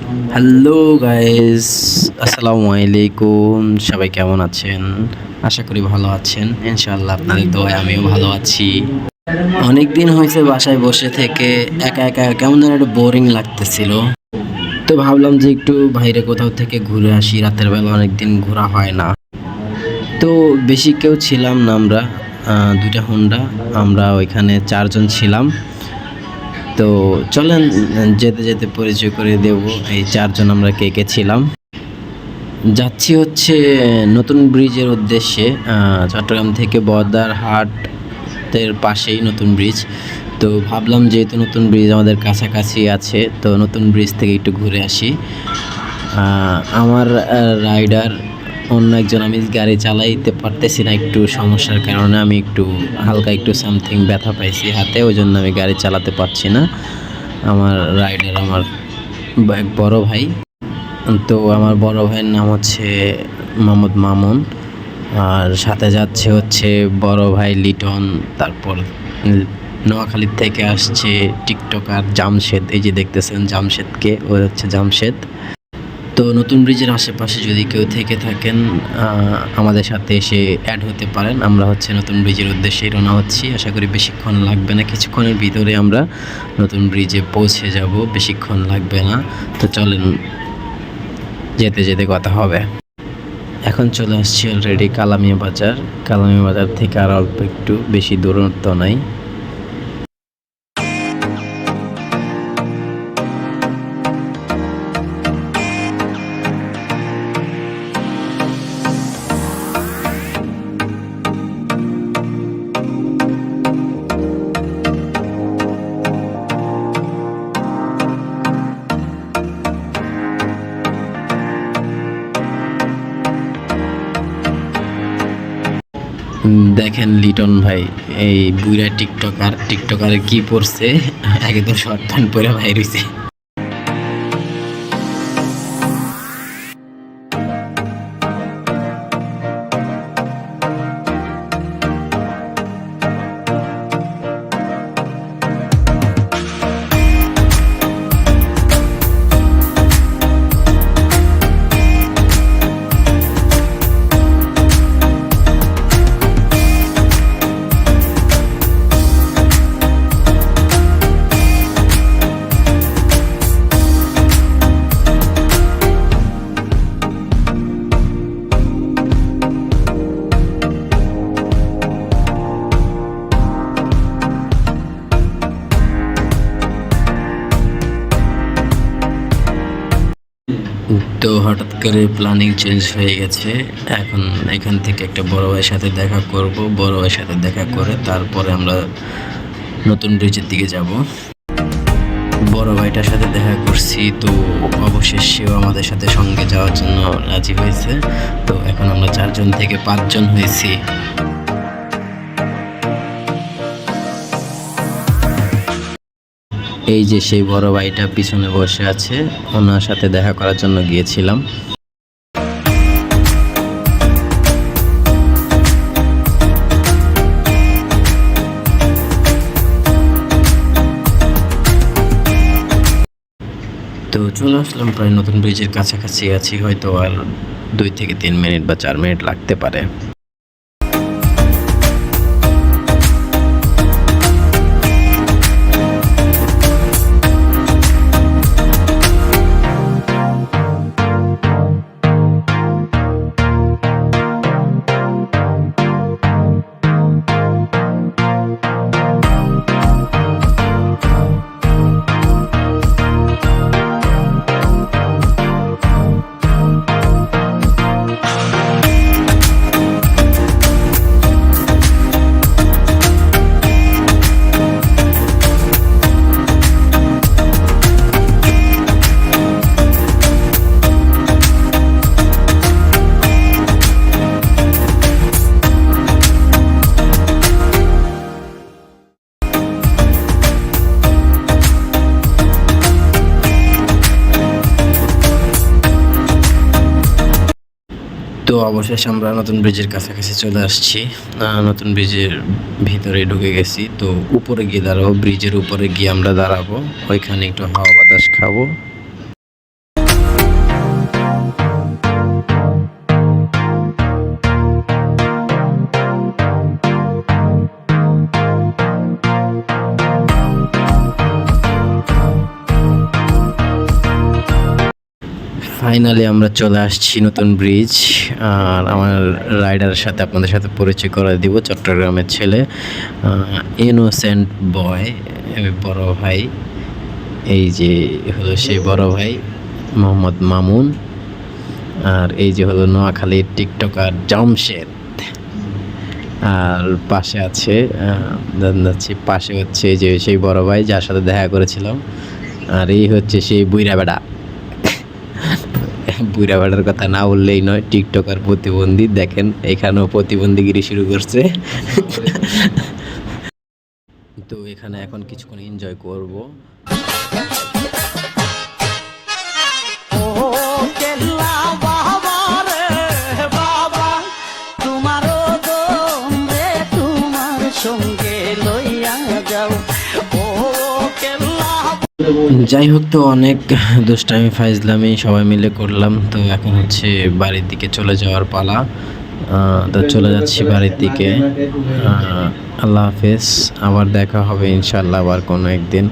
Hello guys, আসসালামু আলাইকুম। সবাই কেমন আছেন? আশা করি ভালো আছেন। ইনশাআল্লাহ আপনাদের দোয়ায় আমিও ভালো আছি। অনেক দিন হয়েছে বাসায় বসে থেকে একা একা কেমন যেন একটু বোরিং লাগতেছিল। তো ভাবলাম যে একটু বাইরে কোথাও থেকে ঘুরে আসি। রাতের বেলা অনেক দিন ঘোরা হয় না। তো বেশি কেউ ছিলাম না আমরা, দুইটা হোন্ডা। আমরা ওইখানে 4 জন ছিলাম। তো চলেন যেতে যেতে পরিচয় করে দেব এই 4 জন আমরা কে কে ছিলাম। যাচ্ছি হচ্ছে নতুন ব্রিজের উদ্দেশ্যে। চট্টগ্রাম থেকে বহদ্দারহাটের পাশেই নতুন ব্রিজ। তো ভাবলাম যেহেতু নতুন ব্রিজ আমাদের কাছাকাছি আছে, তো নতুন ব্রিজ থেকে একটু ঘুরে আসি। আমার রাইডার অন্য একজন, আমি গাড়ি চালাইতে পারতেছি না, একটু সমস্যার কারণে আমি একটু হালকা একটু সামথিং ব্যথা পাইছি হাতে, ওই জন্য আমি গাড়ি চালাতে পারছি না। আমার রাইডার আমার এক বড় ভাই। তো আমার বড় ভাইয়ের নাম হচ্ছে মোহাম্মদ মামুন। আর সাথে যাচ্ছে হচ্ছে বড় ভাই লিটন। তারপর নোয়াখালীর থেকে আসছে টিকটকার জামশেদ। এই যে দেখতেছেন জামশেদকে, ও হচ্ছে জামশেদ। তো নতুন ব্রিজের আশেপাশে যদি কেউ থেকে থাকেন, আমাদের সাথে এসে অ্যাড হতে পারেন। আমরা হচ্ছে নতুন ব্রিজের উদ্দেশ্যেই রওনা হচ্ছি। আশা করি বেশিক্ষণ লাগবে না, কিছুক্ষণের ভিতরে আমরা নতুন ব্রিজে পৌঁছে যাব, বেশিক্ষণ লাগবে না। তো চলেন, যেতে যেতে কথা হবে। এখন চলে আসছি অলরেডি কালামিয়া বাজার। কালামিয়া বাজার থেকে আর অল্প একটু, বেশি দূরত্ব নাই। দেখেন লিটন ভাই, এই বুইরা টিকটকারে কি পরছে, আগে তো শর্ট প্যান্ট পরে বাইর হইছে। তো হঠাৎ করে প্ল্যানিং চেঞ্জ হয়ে গেছে। এখন এখান থেকে একটা বড় ভাইয়ের সাথে দেখা করব, বড় ভাইয়ের সাথে দেখা করে তারপরে আমরা নতুন ব্রিজের দিকে যাব। বড় ভাইটার সাথে দেখা করছি, তো অবশেষে সেও আমাদের সাথে সঙ্গে যাওয়ার জন্য রাজি হয়েছে। তো এখন আমরা 4 জন থেকে 5 জন হয়েছি। এই যে সেই বড় ভাইটা পিছনে বসে আছে, ওনার সাথে দেখা করার জন্য গিয়েছিলাম। তো চলে আসলাম, প্রায় নতুন ব্রিজের কাছাকাছি আছি, হয়তো আর 2 থেকে 3 মিনিট বা 4 মিনিট লাগতে পারে। তো অবশেষে আমরা নতুন ব্রিজের কাছাকাছি চলে আসছি। নতুন ব্রিজের ভিতরে ঢুকে গেছি। তো উপরে গিয়ে দাঁড়াবো, ব্রিজের উপরে গিয়ে আমরা দাঁড়াবো, ওইখানে একটু হাওয়া বাতাস খাবো। ফাইনালি আমরা চলে আসছি নতুন ব্রিজ। আর আমার রাইডারের সাথে আপনাদের সাথে পরিচয় করে দিব, চট্টগ্রামের ছেলে, ইনোসেন্ট বয়, বড় ভাই। এই যে হলো সেই বড় ভাই মোহাম্মদ মামুন। আর এই যে হলো নোয়াখালীর টিকটকার জামশেদ। আর পাশে আছে পাশে হচ্ছে যে সেই বড় ভাই যার সাথে দেখা করেছিলাম। আর এই হচ্ছে সেই বুইরা বেড়া। বুইরা বেড়ার কথা না বললেই নয়, টিকটকার প্রতিবন্ধী। দেখেন এখানেও প্রতিবন্ধীগিরি শুরু করছে। তো এখানে এখন কিছুক্ষণ এনজয় করব। যাই হোক, তো অনেক দুষ্টামি ফাইজলামি সবাই মিলে করলাম। তো এখন হচ্ছে বাড়ির দিকে চলে যাওয়ার পালা। তো চলে যাচ্ছি বাড়ির দিকে। আল্লাহ হাফেজ, আবার দেখা হবে ইনশাল্লাহ আবার কোনো একদিন।